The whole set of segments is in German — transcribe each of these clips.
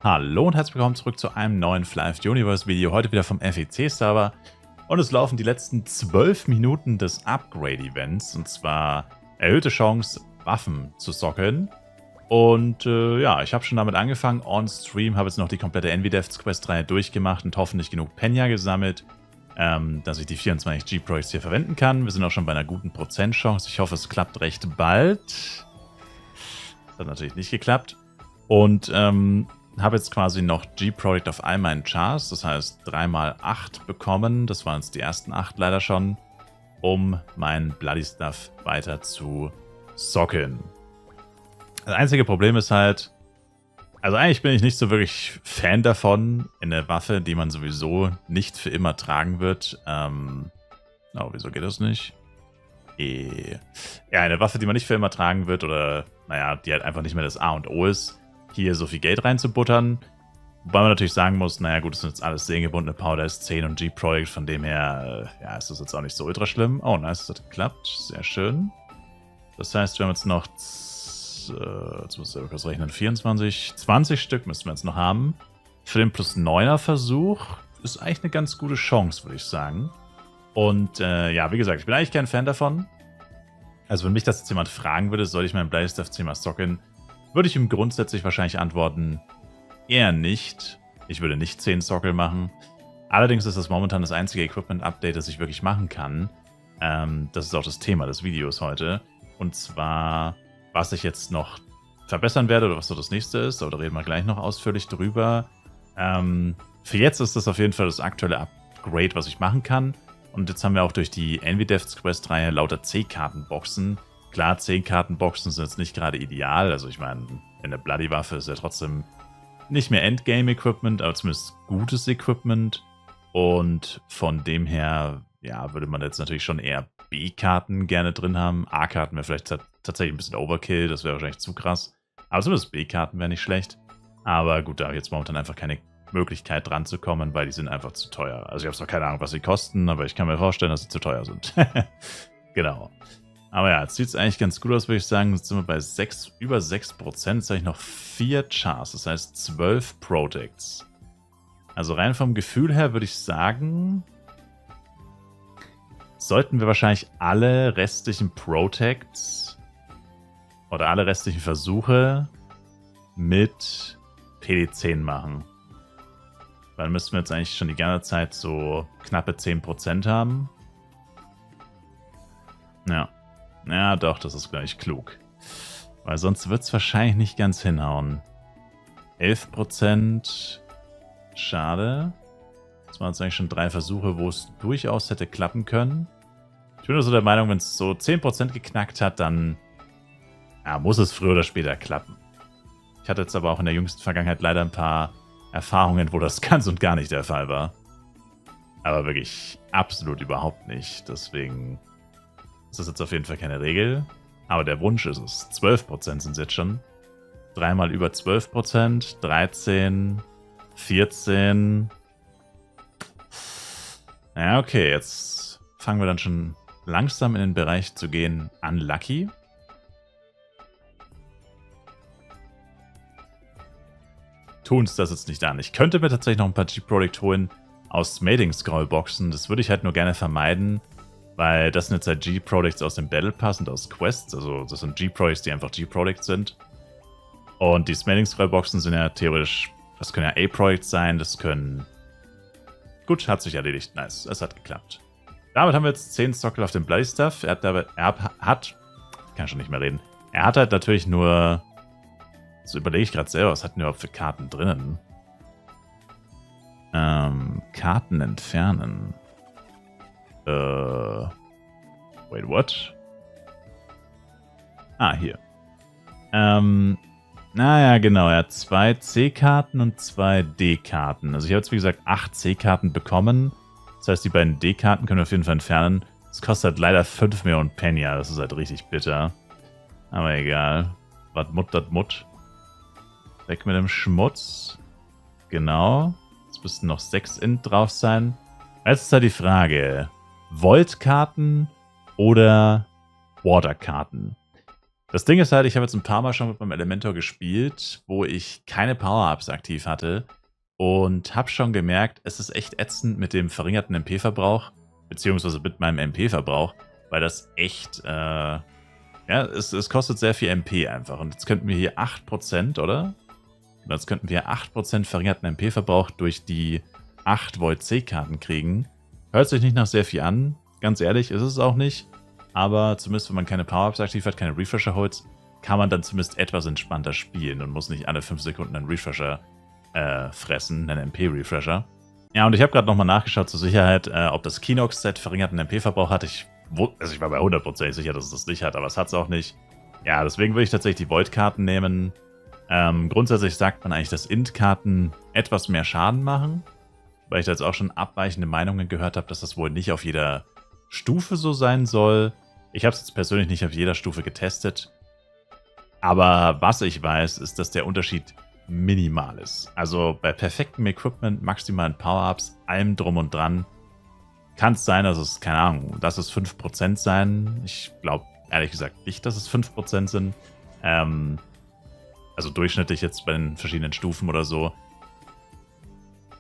Hallo und herzlich willkommen zurück zu einem neuen Flive Universe Video, heute wieder vom FEC-Server. Und es laufen die letzten 12 Minuten des Upgrade-Events, und zwar erhöhte Chance, Waffen zu sockeln. Und ja, ich habe schon damit angefangen, on-stream, habe jetzt noch die komplette Envidevs Quest-Reihe durchgemacht und hoffentlich genug Penya gesammelt, dass ich die 24 G-Projects hier verwenden kann. Wir sind auch schon bei einer guten Prozentchance. Ich hoffe, es klappt recht bald. Das hat natürlich nicht geklappt. Und habe jetzt quasi noch G-Project auf all meinen Chars, das heißt 3x8 bekommen, das waren jetzt die ersten 8 leider schon, um meinen Bloody Stuff weiter zu sockeln. Das einzige Problem ist halt, also eigentlich bin ich nicht so wirklich Fan davon, in der Waffe, die man sowieso nicht für immer tragen wird. Oh, wieso geht das nicht? Ja, eine Waffe, die man nicht für immer tragen wird oder, naja, die halt einfach nicht mehr das A und O ist, hier so viel Geld reinzubuttern. Wobei man natürlich sagen muss, naja gut, das sind jetzt alles seelengebundene Powder S10 und G-Project, von dem her, ja, ist das jetzt auch nicht so ultra schlimm. Oh, nice, das hat geklappt, sehr schön. Das heißt, wir haben jetzt noch, jetzt muss ich kurz rechnen, 24, 20 Stück müssten wir jetzt noch haben. Für den plus 9er Versuch ist eigentlich eine ganz gute Chance, würde ich sagen. Und ja, wie gesagt, ich bin eigentlich kein Fan davon. Also wenn mich das jetzt jemand fragen würde, soll ich meinen Bloody Stuff 10 mal sockeln, würde ich ihm grundsätzlich wahrscheinlich antworten, eher nicht. Ich würde nicht 10 Sockel machen. Allerdings ist das momentan das einzige Equipment-Update, das ich wirklich machen kann. Das ist auch das Thema des Videos heute. Und zwar, was ich jetzt noch verbessern werde oder was so das nächste ist. Aber da reden wir gleich noch ausführlich drüber. Für jetzt ist das auf jeden Fall das aktuelle Upgrade, was ich machen kann. Und jetzt haben wir auch durch die Envidevs Quest-Reihe lauter C-Kartenboxen. Klar, 10-Karten-Boxen sind jetzt nicht gerade ideal. Also ich meine, eine Bloody-Waffe ist ja trotzdem nicht mehr Endgame-Equipment, aber zumindest gutes Equipment. Und von dem her, ja, würde man jetzt natürlich schon eher B-Karten gerne drin haben. A-Karten wäre vielleicht tatsächlich ein bisschen Overkill, das wäre wahrscheinlich zu krass. Aber zumindest B-Karten wäre nicht schlecht. Aber gut, da habe ich jetzt momentan einfach keine Möglichkeit dran zu kommen, weil die sind einfach zu teuer. Also ich habe zwar keine Ahnung, was sie kosten, aber ich kann mir vorstellen, dass sie zu teuer sind. Genau. Aber ja, jetzt sieht es eigentlich ganz gut aus, würde ich sagen. Jetzt sind wir bei über 6%. Jetzt habe ich noch 4 Chars, das heißt 12 Protects. Also rein vom Gefühl her würde ich sagen, sollten wir wahrscheinlich alle restlichen Protects oder alle restlichen Versuche mit PD10 machen. Weil dann müssten wir jetzt eigentlich schon die ganze Zeit so knappe 10% haben. Ja. Ja, doch, das ist gleich klug. Weil sonst wird es wahrscheinlich nicht ganz hinhauen. 11%. Schade. Das waren jetzt eigentlich schon 3 Versuche, wo es durchaus hätte klappen können. Ich bin nur so der Meinung, wenn es so 10% geknackt hat, dann ja, muss es früher oder später klappen. Ich hatte jetzt aber auch in der jüngsten Vergangenheit leider ein paar Erfahrungen, wo das ganz und gar nicht der Fall war. Aber wirklich absolut überhaupt nicht. Deswegen ist das jetzt auf jeden Fall keine Regel. Aber der Wunsch ist es. 12% sind es jetzt schon. 3 mal über 12%. 13. 14. Ja, okay. Jetzt fangen wir dann schon langsam in den Bereich zu gehen. Unlucky. Tun es das jetzt nicht an. Ich könnte mir tatsächlich noch ein paar G-Product holen aus Mating-Scroll-Boxen. Das würde ich halt nur gerne vermeiden. Weil das sind jetzt halt G-Products aus dem Battle Pass und aus Quests. Also das sind G-Products, die einfach G-Products sind. Und die Smelling-Scroll-Boxen sind ja theoretisch, das können ja A-Products sein, das können... Gut, hat sich erledigt. Nice, es hat geklappt. Damit haben wir jetzt 10 Sockel auf dem Bloody Stuff. Er hat... Ich kann schon nicht mehr reden. Er hat halt natürlich nur... So überlege ich gerade selber, was hatten wir überhaupt für Karten drinnen? Karten entfernen. Wait, what? Ah, hier. Naja, genau. Er hat 2 C-Karten und 2 D-Karten. Also ich habe jetzt, wie gesagt, 8 C-Karten bekommen. Das heißt, die beiden D-Karten können wir auf jeden Fall entfernen. Das kostet halt leider 5 Millionen Penya. Das ist halt richtig bitter. Aber egal. Was Mut, dat Mut. Weg mit dem Schmutz. Genau. Jetzt müssten noch 6 Int drauf sein. Jetzt ist halt die Frage... Volt-Karten oder Water-Karten. Das Ding ist halt, ich habe jetzt ein paar Mal schon mit meinem Elementor gespielt, wo ich keine Power-Ups aktiv hatte und habe schon gemerkt, es ist echt ätzend mit dem verringerten MP-Verbrauch, beziehungsweise mit meinem MP-Verbrauch, weil das echt, ja, es kostet sehr viel MP einfach. Und jetzt könnten wir hier 8%, oder? Und jetzt könnten wir 8% verringerten MP-Verbrauch durch die 8 Volt C-Karten kriegen. Hört sich nicht nach sehr viel an, ganz ehrlich, ist es auch nicht. Aber zumindest, wenn man keine Power-Ups aktiv hat, keine Refresher-Holz, kann man dann zumindest etwas entspannter spielen und muss nicht alle 5 Sekunden einen Refresher fressen, einen MP-Refresher. Ja, und ich habe gerade nochmal nachgeschaut zur Sicherheit, ob das Kinox-Set verringerten MP-Verbrauch hat. Ich war bei 100% sicher, dass es das nicht hat, aber es hat es auch nicht. Ja, deswegen würde ich tatsächlich die Void-Karten nehmen. Grundsätzlich sagt man eigentlich, dass Int-Karten etwas mehr Schaden machen, weil ich da jetzt auch schon abweichende Meinungen gehört habe, dass das wohl nicht auf jeder Stufe so sein soll. Ich habe es jetzt persönlich nicht auf jeder Stufe getestet. Aber was ich weiß, ist, dass der Unterschied minimal ist. Also bei perfektem Equipment, maximalen Power-Ups, allem drum und dran, kann es sein, dass es, keine Ahnung, lass es 5% sein. Ich glaube ehrlich gesagt nicht, dass es 5% sind. Also durchschnittlich jetzt bei den verschiedenen Stufen oder so.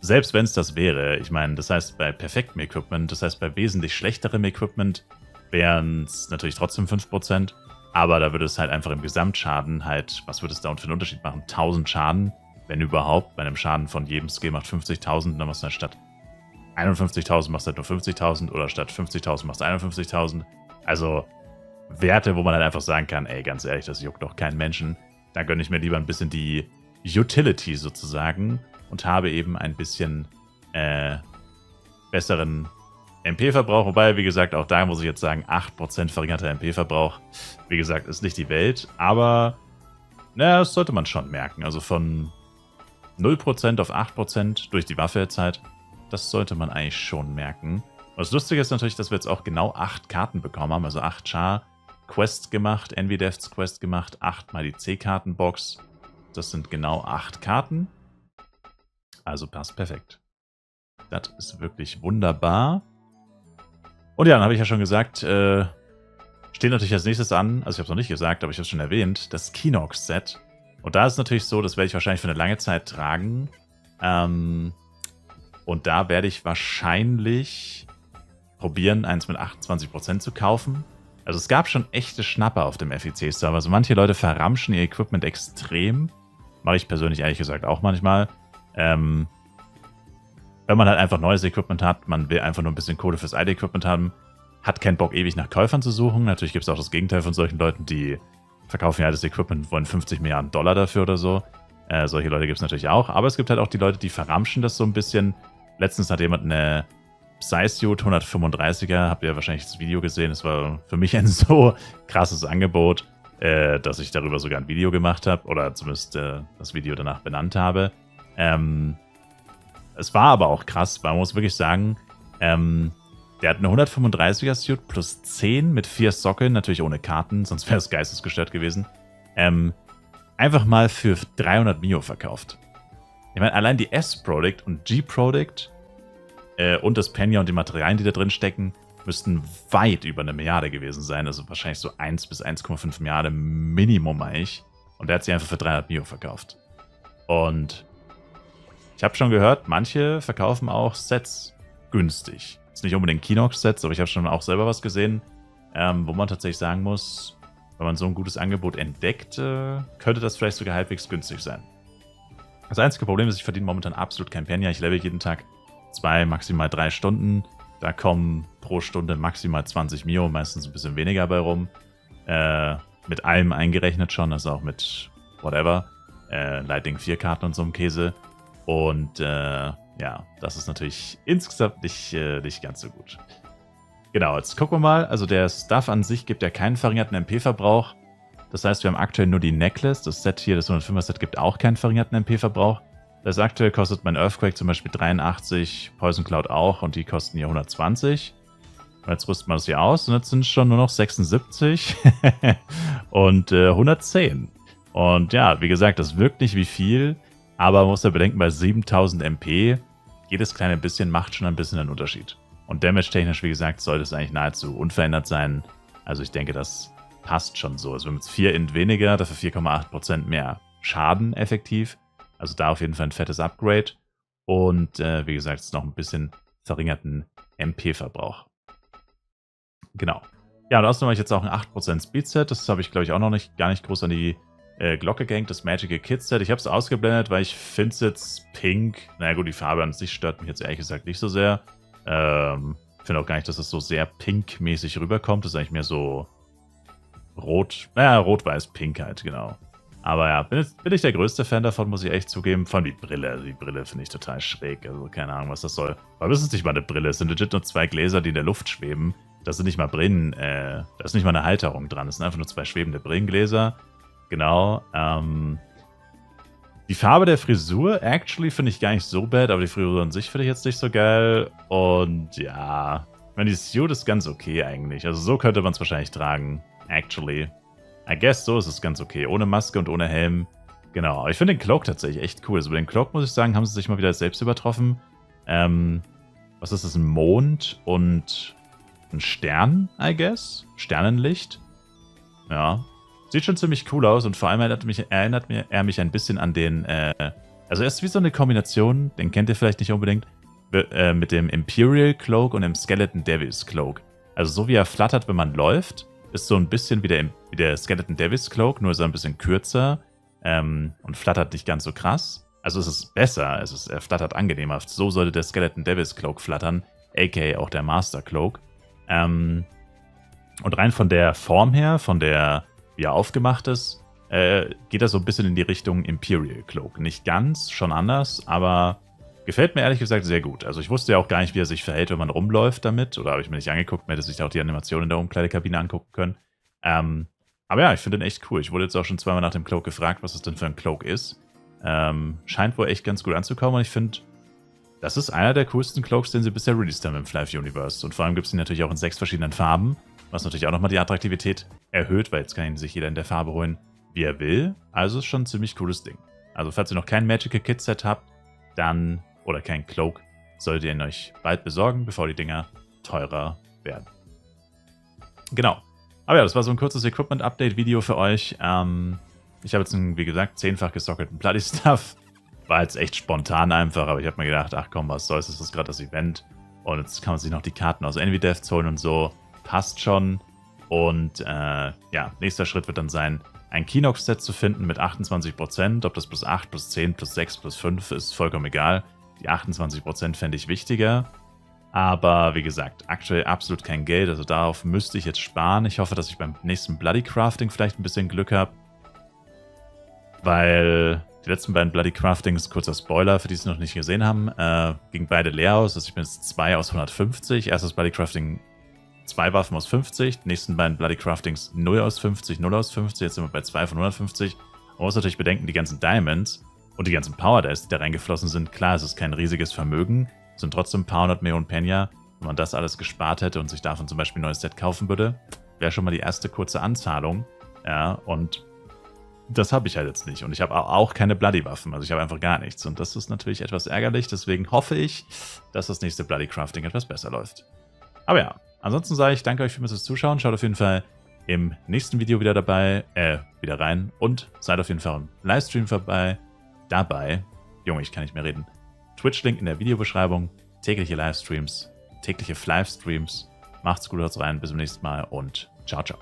Selbst wenn es das wäre, ich meine, das heißt bei perfektem Equipment, das heißt bei wesentlich schlechterem Equipment wären es natürlich trotzdem 5%, aber da würde es halt einfach im Gesamtschaden halt, was würde es da für einen Unterschied machen? 1000 Schaden, wenn überhaupt, bei einem Schaden von jedem Skill macht 50.000, dann machst du halt statt 51.000 machst du halt nur 50.000 oder statt 50.000 machst du 51.000. Also Werte, wo man halt einfach sagen kann, ey, ganz ehrlich, das juckt doch keinen Menschen. Da gönne ich mir lieber ein bisschen die Utility sozusagen und habe eben ein bisschen besseren MP-Verbrauch. Wobei, wie gesagt, auch da muss ich jetzt sagen, 8% verringerter MP-Verbrauch, wie gesagt, ist nicht die Welt. Aber, naja, das sollte man schon merken. Also von 0% auf 8% durch die Waffe jetzt halt, das sollte man eigentlich schon merken. Und das Lustige ist natürlich, dass wir jetzt auch genau 8 Karten bekommen haben. Also 8 Char Quest gemacht, Envy-Devs Quest gemacht, 8 mal die C-Kartenbox. Das sind genau 8 Karten. Also passt perfekt. Das ist wirklich wunderbar. Und ja, dann habe ich ja schon gesagt, steht natürlich als nächstes an, also ich habe es noch nicht gesagt, aber ich habe es schon erwähnt, das Kinox-Set. Und da ist es natürlich so, das werde ich wahrscheinlich für eine lange Zeit tragen. Und da werde ich wahrscheinlich probieren, eins mit 28% zu kaufen. Also es gab schon echte Schnapper auf dem FEC-Server. Also manche Leute verramschen ihr Equipment extrem. Mache ich persönlich ehrlich gesagt auch manchmal. Wenn man halt einfach neues Equipment hat, man will einfach nur ein bisschen Kohle fürs alte Equipment haben, hat keinen Bock ewig nach Käufern zu suchen. Natürlich gibt es auch das Gegenteil von solchen Leuten, die verkaufen ja altes Equipment, wollen 50 Milliarden Dollar dafür oder so. Solche Leute gibt es natürlich auch. Aber es gibt halt auch die Leute, die verramschen das so ein bisschen. Letztens hat jemand eine Psysuit 135er, habt ihr wahrscheinlich das Video gesehen. Es war für mich ein so krasses Angebot, dass ich darüber sogar ein Video gemacht habe oder zumindest das Video danach benannt habe. Es war aber auch krass, weil man muss wirklich sagen, der hat eine 135er Suit plus 10 mit 4 Sockeln, natürlich ohne Karten, sonst wäre es geistesgestört gewesen. Einfach mal für 300 Mio verkauft. Ich meine, allein die S-Product und G-Product und das Penya und die Materialien, die da drin stecken, müssten weit über 1 Milliarde gewesen sein. Also wahrscheinlich so 1 bis 1,5 Milliarden Minimum eigentlich. Und der hat sie einfach für 300 Mio verkauft. Und ich habe schon gehört, manche verkaufen auch Sets günstig. Ist nicht unbedingt Kinox-Sets, aber ich habe schon auch selber was gesehen, wo man tatsächlich sagen muss, wenn man so ein gutes Angebot entdeckt, könnte das vielleicht sogar halbwegs günstig sein. Das einzige Problem ist, ich verdiene momentan absolut kein Penya. Ich level jeden Tag 2, maximal 3 Stunden. Da kommen pro Stunde maximal 20 Mio, meistens ein bisschen weniger bei rum. Mit allem eingerechnet schon, also auch mit whatever. Lightning 4 Karten und so einem Käse. Und ja, das ist natürlich insgesamt nicht ganz so gut. Genau, jetzt gucken wir mal. Also der Stuff an sich gibt ja keinen verringerten MP-Verbrauch. Das heißt, wir haben aktuell nur die Necklace. Das Set hier, das 105er-Set, gibt auch keinen verringerten MP-Verbrauch. Das aktuell kostet mein Earthquake zum Beispiel 83, Poison Cloud auch und die kosten hier 120. Und jetzt rüstet man das hier aus und jetzt sind es schon nur noch 76 und 110. Und ja, wie gesagt, das wirkt nicht wie viel, aber man muss ja bedenken, bei 7000 MP jedes kleine bisschen macht schon ein bisschen einen Unterschied. Und damage-technisch, wie gesagt, sollte es eigentlich nahezu unverändert sein. Also ich denke, das passt schon so. Also wir haben jetzt 4 Int weniger, dafür 4,8% mehr Schaden effektiv. Also da auf jeden Fall ein fettes Upgrade. Und wie gesagt, es noch ein bisschen verringerten MP-Verbrauch. Genau. Ja, und außerdem habe ich jetzt auch ein 8% Speedset. Das habe ich, glaube ich, auch noch gar nicht groß an die Glocke gehängt, das Magical Kid Set. Ich habe es ausgeblendet, weil ich finde es jetzt pink. Naja gut, die Farbe an sich stört mich jetzt ehrlich gesagt nicht so sehr. Finde auch gar nicht, dass es so sehr pink-mäßig rüberkommt. Das ist eigentlich mehr so rot, naja, rot-weiß-pink halt, genau. Aber ja, bin ich der größte Fan davon, muss ich echt zugeben. Vor allem die Brille. Also die Brille finde ich total schräg. Also keine Ahnung, was das soll. Aber das ist nicht mal eine Brille. Es sind legit nur 2 Gläser, die in der Luft schweben. Das sind nicht mal Brillen, da ist nicht mal eine Halterung dran. Das sind einfach nur 2 schwebende Brillengläser. Genau. Die Farbe der Frisur, actually, finde ich gar nicht so bad, aber die Frisur an sich finde ich jetzt nicht so geil. Und ja, ich meine, die Suit ist ganz okay eigentlich. Also so könnte man es wahrscheinlich tragen, actually. I guess so ist es ganz okay. Ohne Maske und ohne Helm. Genau, aber ich finde den Cloak tatsächlich echt cool. Also bei dem Cloak, muss ich sagen, haben sie sich mal wieder selbst übertroffen. Was ist das? Ein Mond und ein Stern, I guess? Sternenlicht. Ja. Sieht schon ziemlich cool aus und vor allem erinnert er mich ein bisschen an den, also er ist wie so eine Kombination, den kennt ihr vielleicht nicht unbedingt, mit dem Imperial Cloak und dem Skeleton Devil's Cloak. Also so wie er flattert, wenn man läuft, ist so ein bisschen wie der Skeleton Devil's Cloak, nur ist er ein bisschen kürzer und flattert nicht ganz so krass. Also es ist besser, er flattert angenehmer. So sollte der Skeleton Devil's Cloak flattern, aka auch der Master Cloak. Und rein von der Form her, von der, wie er aufgemacht ist, geht er so ein bisschen in die Richtung Imperial Cloak. Nicht ganz, schon anders, aber gefällt mir ehrlich gesagt sehr gut. Also ich wusste ja auch gar nicht, wie er sich verhält, wenn man rumläuft damit. Oder habe ich mir nicht angeguckt, man hätte sich auch die Animation in der Umkleidekabine angucken können. Aber ja, ich finde den echt cool. Ich wurde jetzt auch schon zweimal nach dem Cloak gefragt, was es denn für ein Cloak ist. Scheint wohl echt ganz gut anzukommen und ich finde, das ist einer der coolsten Cloaks, den sie bisher released haben im Flive Universe. Und vor allem gibt es ihn natürlich auch in 6 verschiedenen Farben, was natürlich auch nochmal die Attraktivität erhöht, weil jetzt kann ihn sich jeder in der Farbe holen, wie er will. Also ist schon ein ziemlich cooles Ding. Also falls ihr noch kein Magical Kit Set habt, dann, oder kein Cloak, solltet ihr ihn euch bald besorgen, bevor die Dinger teurer werden. Genau. Aber ja, das war so ein kurzes Equipment-Update-Video für euch. Ich habe jetzt, wie gesagt, 10-fach gesockelten Bloody Stuff. War jetzt echt spontan einfach, aber ich habe mir gedacht, ach komm, was soll's, das ist gerade das Event. Und jetzt kann man sich noch die Karten aus Envy-Deaths holen und so. Passt schon. Und ja, nächster Schritt wird dann sein, ein Kinox-Set zu finden mit 28%. Ob das plus 8, plus 10, plus 6, plus 5 ist vollkommen egal. Die 28% fände ich wichtiger. Aber wie gesagt, aktuell absolut kein Geld, also darauf müsste ich jetzt sparen. Ich hoffe, dass ich beim nächsten Bloody Crafting vielleicht ein bisschen Glück habe. Weil die letzten beiden Bloody Craftings, kurzer Spoiler, für die es noch nicht gesehen haben, gingen beide leer aus. Also ich bin jetzt 2 aus 150. Erstes Bloody Crafting 2 Waffen aus 50. Die nächsten beiden Bloody Craftings 0 aus 50, 0 aus 50. Jetzt sind wir bei 2 von 150. Man muss natürlich bedenken, die ganzen Diamonds und die ganzen Power Dice, die da reingeflossen sind. Klar, es ist kein riesiges Vermögen. Es sind trotzdem ein paar 100 Millionen Penya. Wenn man das alles gespart hätte und sich davon zum Beispiel ein neues Set kaufen würde, wäre schon mal die erste kurze Anzahlung. Ja, und das habe ich halt jetzt nicht. Und ich habe auch keine Bloody-Waffen. Also ich habe einfach gar nichts. Und das ist natürlich etwas ärgerlich. Deswegen hoffe ich, dass das nächste Bloody-Crafting etwas besser läuft. Aber ja, ansonsten sage ich danke euch vielmals fürs Zuschauen. Schaut auf jeden Fall im nächsten Video wieder wieder rein. Und seid auf jeden Fall im Livestream dabei. Junge, ich kann nicht mehr reden. Twitch-Link in der Videobeschreibung. Tägliche Livestreams, tägliche Flive-Streams. Macht's gut, haut's rein. Bis zum nächsten Mal und ciao, ciao.